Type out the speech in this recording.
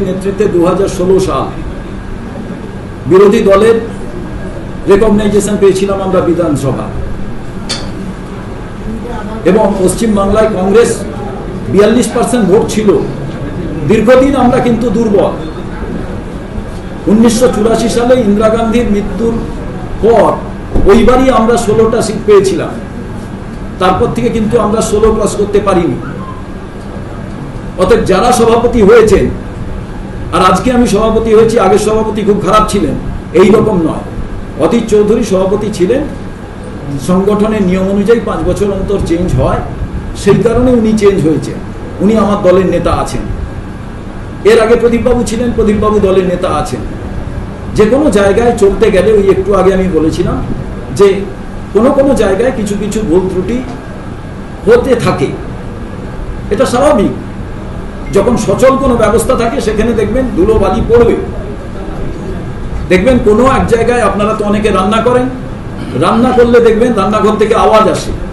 নেতৃত্বে 2016 সাল বিরোধী দলের রেকগনাইজেশন পেয়েছিলাম আমরা বিধানসভা, এবং পশ্চিম বাংলায় কংগ্রেস 42% ভোট ছিল। দীর্ঘদিন আমরা কিন্তু দুর্বল। 1984 সালে ইন্দিরা গান্ধীর মৃত্যুর পর ওইবারই আমরা 16টা সিট পেয়েছিলাম। তারপর থেকে কিন্তু আমরা 16 ক্রস করতে পারিনি। অতএব যারা সভাপতি হয়েছেন, আর আজকে আমি সভাপতি হয়েছি, আগের সভাপতি খুব খারাপ ছিলেন, এই রকম নয়। অতীত চৌধুরী সভাপতি ছিলেন, সংগঠনের নিয়ম অনুযায়ী 5 বছর অন্তর চেঞ্জ হয়, সেই কারণে উনি চেঞ্জ হয়েছে। উনি আমার দলের নেতা আছেন। এর আগে প্রদীপবাবু ছিলেন, প্রদীপবাবু দলের নেতা আছেন। যে কোনো জায়গায় চলতে গেলে, ওই একটু আগে আমি বলেছিলাম যে কোনো কোনো জায়গায় কিছু কিছু ভুল ত্রুটি হতে থাকে, এটা স্বাভাবিক। যখন সচল কোনো ব্যবস্থা থাকে সেখানে দেখবেন ধুলোবালি পড়বে। দেখবেন কোনো এক জায়গায়, আপনারা তো অনেকে রান্না করেন, রান্না করলে দেখবেন রান্নাঘর থেকে আওয়াজ আসে।